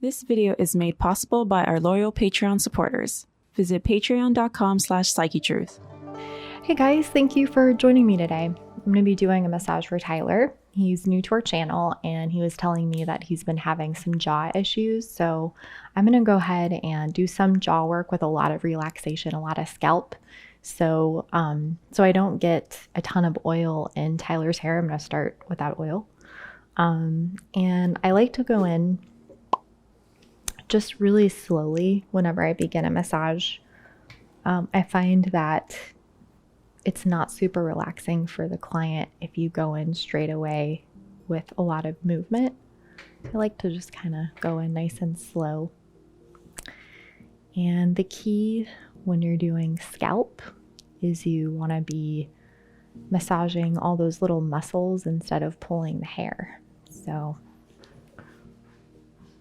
This video is made possible by our loyal Patreon supporters. Visit patreon.com/psychetruth. Hey guys, thank you for joining me today. I'm going to be doing a massage for Tyler. He's new to our channel and he was telling me that he's been having some jaw issues. So I'm going to go ahead and do some jaw work with a lot of relaxation, a lot of scalp. So I don't get a ton of oil in Tyler's hair. I'm going to start without oil. And I like to go in just really slowly whenever I begin a massage. I find that it's not super relaxing for the client if you go in straight away with a lot of movement. I like to just kind of go in nice and slow. And the key when you're doing scalp is you want to be massaging all those little muscles instead of pulling the hair. So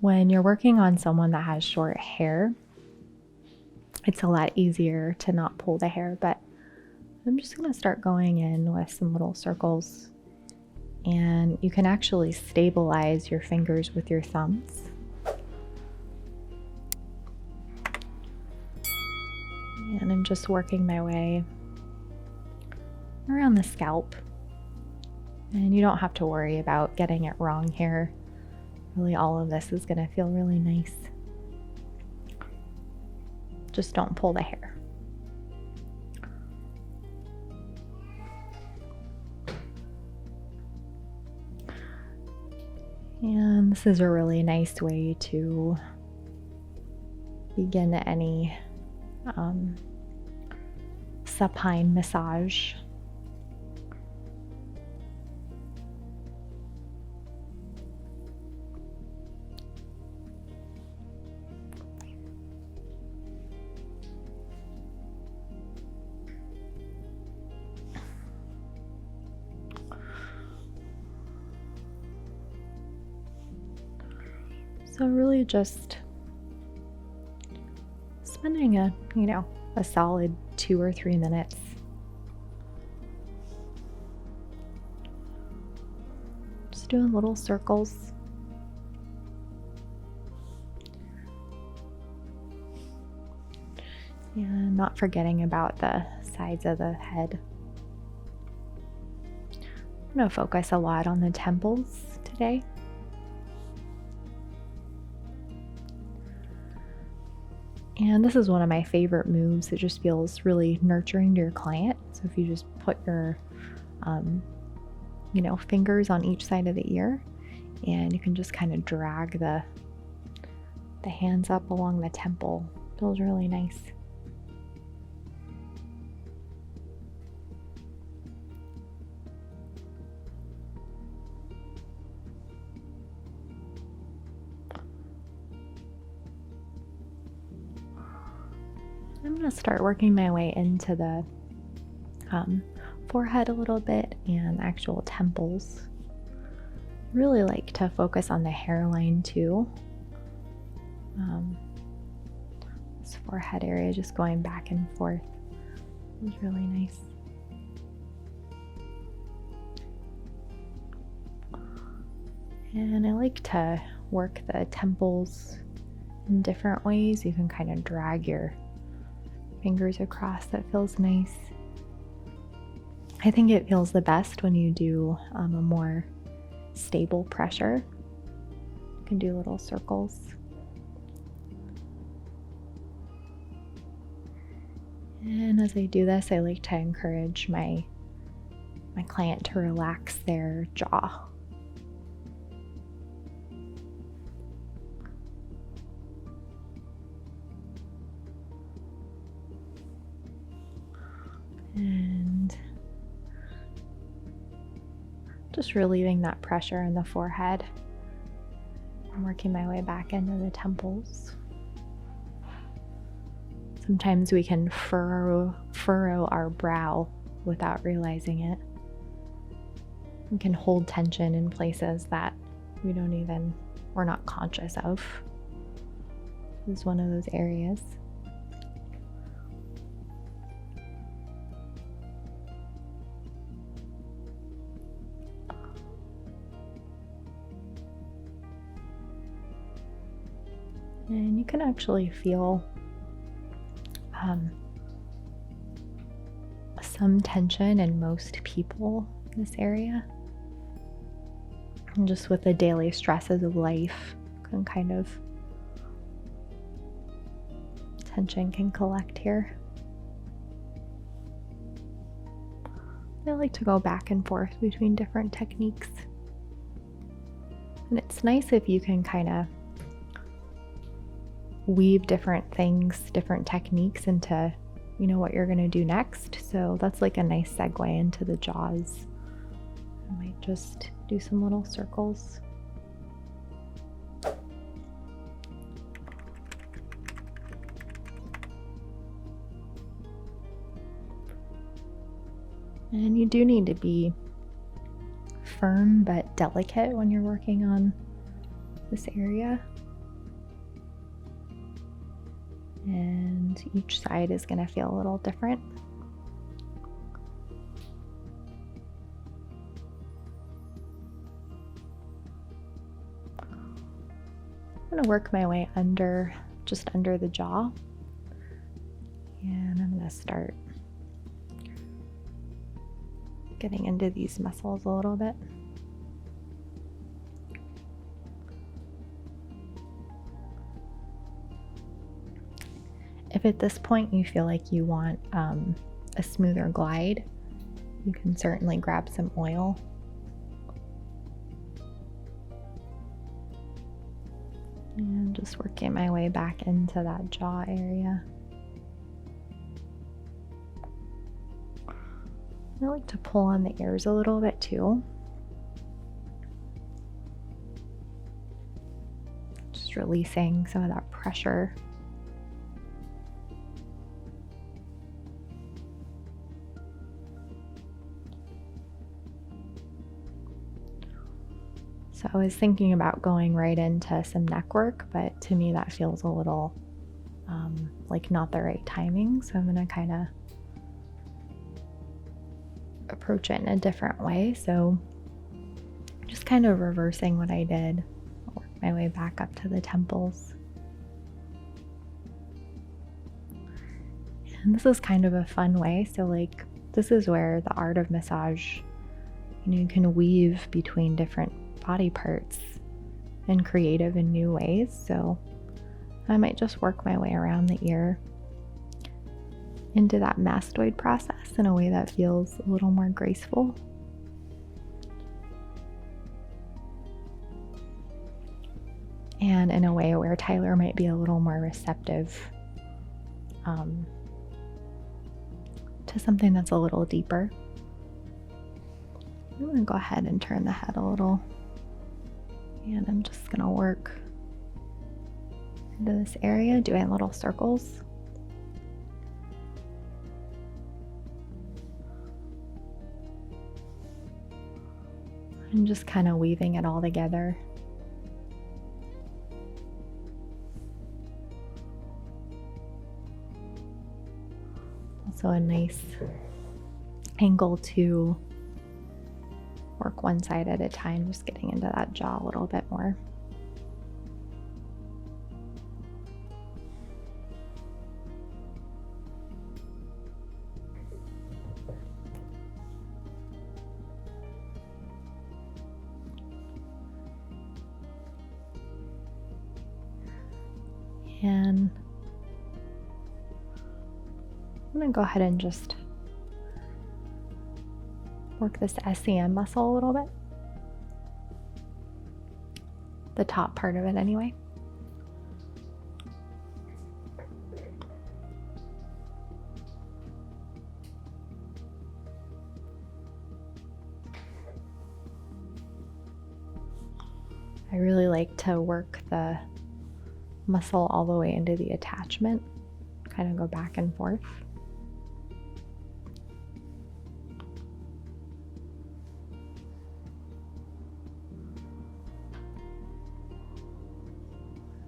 when you're working on someone that has short hair, it's a lot easier to not pull the hair, but I'm just going to start going in with some little circles, and you can actually stabilize your fingers with your thumbs. And I'm just working my way around the scalp, and you don't have to worry about getting it wrong here. Really, all of this is going to feel really nice. Just don't pull the hair. And this is a really nice way to begin any supine massage. So really just spending a solid 2 or 3 minutes just doing little circles. And not forgetting about the sides of the head. I'm going to focus a lot on the temples today. And this is one of my favorite moves. It just feels really nurturing to your client. So if you just put your, fingers on each side of the ear, and you can just kind of drag the hands up along the temple. Feels really nice. I'm going to start working my way into the forehead a little bit and actual temples. I really like to focus on the hairline too. This forehead area, just going back and forth, is really nice. And I like to work the temples in different ways. You can kind of drag your fingers across. That feels nice. I think it feels the best when you do a more stable pressure. You can do little circles. And as I do this, I like to encourage my client to relax their jaw. And just relieving that pressure in the forehead. I'm working my way back into the temples. Sometimes we can furrow our brow without realizing it. We can hold tension in places that we're not conscious of. This is one of those areas. And you can actually feel some tension in most people in this area. And just with the daily stresses of life, tension can collect here. I like to go back and forth between different techniques. And it's nice if you can kind of weave different things, different techniques into, what you're going to do next. So that's like a nice segue into the jaws. I might just do some little circles. And you do need to be firm but delicate when you're working on this area. And each side is going to feel a little different. I'm going to work my way just under the jaw. And I'm going to start getting into these muscles a little bit. If at this point you feel like you want a smoother glide, you can certainly grab some oil. And just working my way back into that jaw area. I like to pull on the ears a little bit too. Just releasing some of that pressure. So I was thinking about going right into some neck work, but to me that feels a little like not the right timing. So I'm going to kind of approach it in a different way. So just kind of reversing what I did, work my way back up to the temples. And this is kind of a fun way. So like this is where the art of massage, you can weave between different body parts and creative in new ways. So I might just work my way around the ear into that mastoid process in a way that feels a little more graceful. And in a way where Tyler might be a little more receptive to something that's a little deeper. I'm going to go ahead and turn the head a little. And I'm just going to work into this area, doing little circles. And just kind of weaving it all together. Also a nice angle to work one side at a time, just getting into that jaw a little bit more. And I'm going to go ahead and just work this SCM muscle a little bit. The top part of it anyway. I really like to work the muscle all the way into the attachment, kind of go back and forth.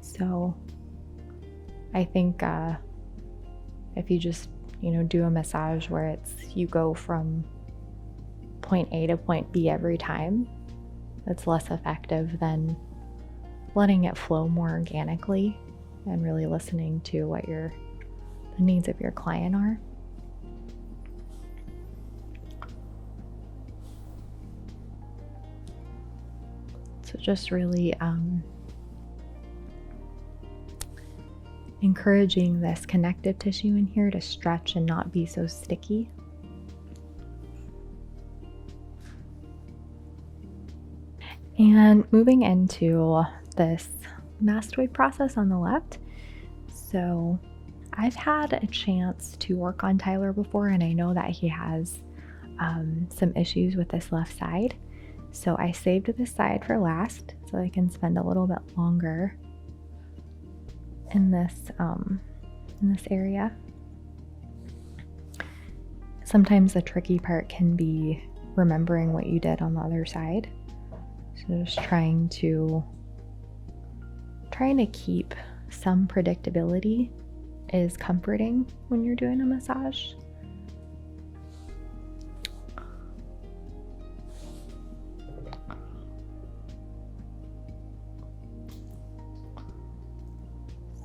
So I think if you just, do a massage where you go from point A to point B every time, it's less effective than letting it flow more organically and really listening to what the needs of your client are. So just really encouraging this connective tissue in here to stretch and not be so sticky. And moving into this mastoid process on the left. So I've had a chance to work on Tyler before, and I know that he has some issues with this left side. So I saved this side for last so I can spend a little bit longer in this area. Sometimes the tricky part can be remembering what you did on the other side. So just trying to keep some predictability is comforting when you're doing a massage.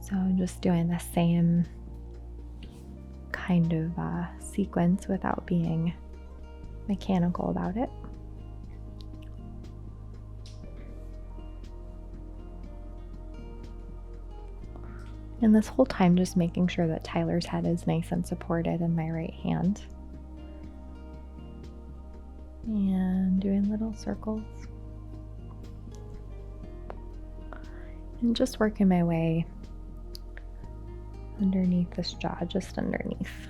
So just doing the same kind of sequence without being mechanical about it. And this whole time just making sure that Tyler's head is nice and supported in my right hand. And doing little circles. And just working my way underneath this jaw, just underneath.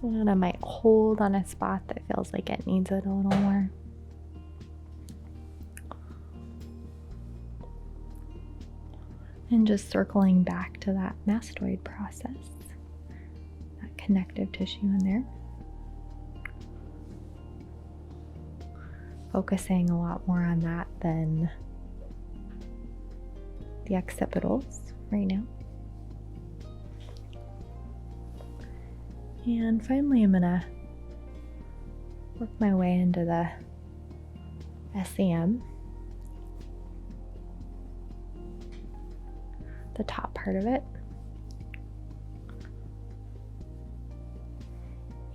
And I might hold on a spot that feels like it needs it a little more. And just circling back to that mastoid process, that connective tissue in there. Focusing a lot more on that than the occipitals right now. And finally, I'm gonna work my way into the SEM, the top part of it.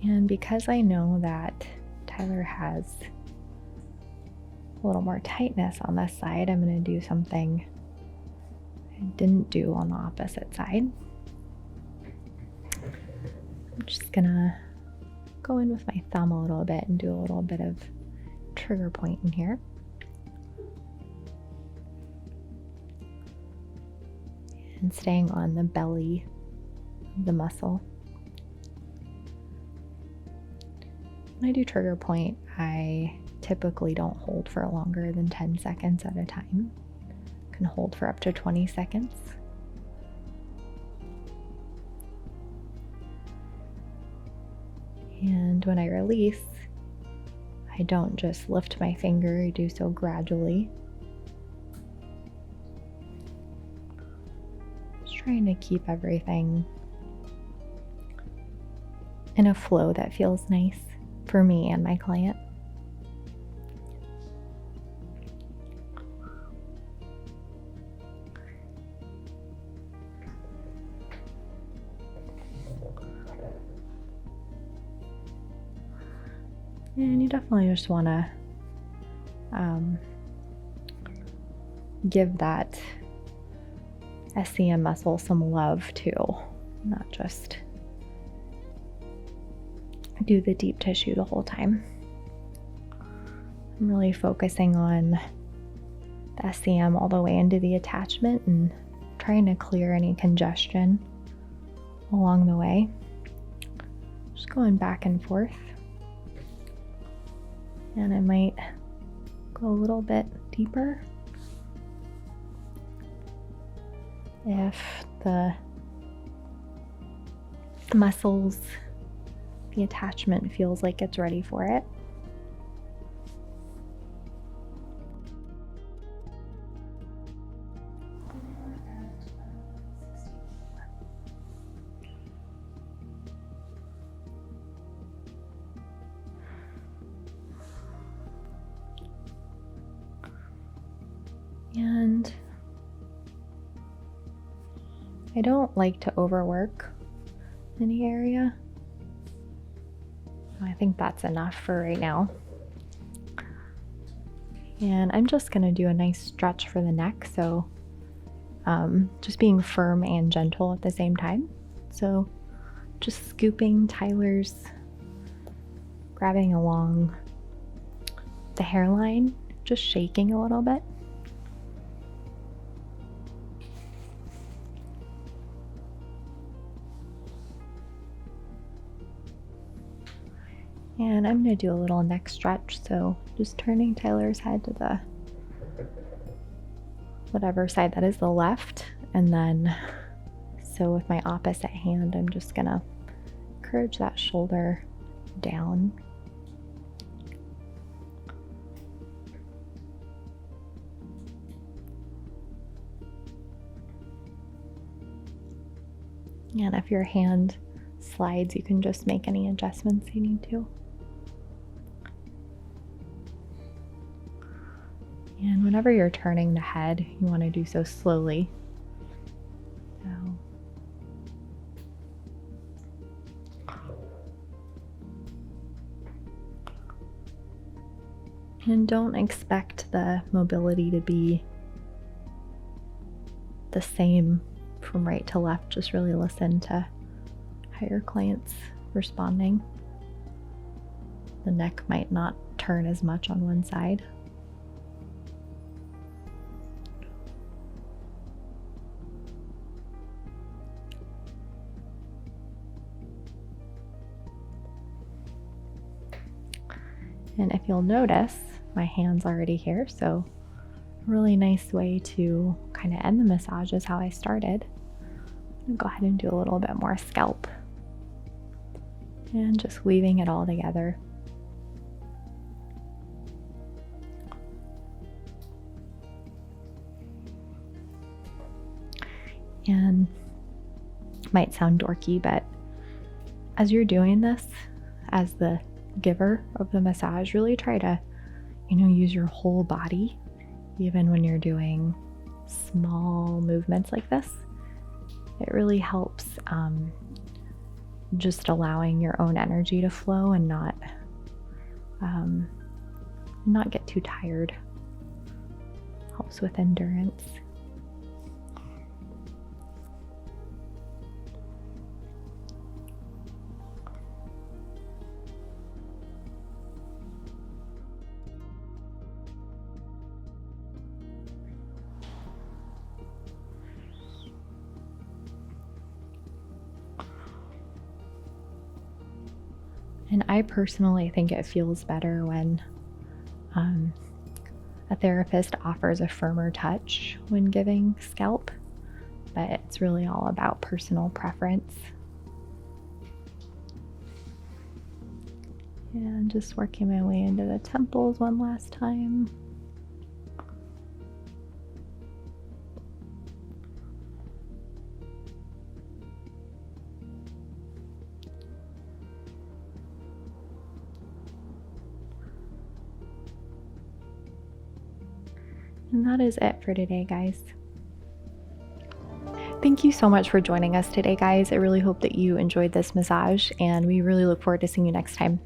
And because I know that Tyler has a little more tightness on this side, I'm going to do something I didn't do on the opposite side. I'm just gonna go in with my thumb a little bit and do a little bit of trigger point in here. And staying on the belly of the muscle. When I do trigger point, I typically don't hold for longer than 10 seconds at a time. I can hold for up to 20 seconds. And when I release, I don't just lift my finger, I do so gradually. Just trying to keep everything in a flow that feels nice for me and my client. And you definitely just want to give that SCM muscle some love too, not just do the deep tissue the whole time. I'm really focusing on the SCM all the way into the attachment and trying to clear any congestion along the way. Just going back and forth. And I might go a little bit deeper if the muscles, the attachment feels like it's ready for it. I don't like to overwork any area. I think that's enough for right now. And I'm just gonna do a nice stretch for the neck, so just being firm and gentle at the same time. So just scooping Tyler's, grabbing along the hairline, just shaking a little bit. And I'm going to do a little neck stretch, so just turning Tyler's head to the whatever side that is, the left, and then so with my opposite hand I'm just going to encourage that shoulder down. And if your hand slides, you can just make any adjustments you need to. And whenever you're turning the head, you want to do so slowly. And don't expect the mobility to be the same from right to left. Just really listen to how your client's responding. The neck might not turn as much on one side. And if you'll notice, my hand's already here, so a really nice way to kind of end the massage is how I started. I'm gonna go ahead and do a little bit more scalp. And just weaving it all together. And it might sound dorky, but as you're doing this, as the giver of the massage, really try to, use your whole body, even when you're doing small movements like this. It really helps just allowing your own energy to flow and not get too tired. Helps with endurance. And I personally think it feels better when a therapist offers a firmer touch when giving scalp, but it's really all about personal preference. And just working my way into the temples one last time. And that is it for today, guys. Thank you so much for joining us today, guys. I really hope that you enjoyed this massage, and we really look forward to seeing you next time.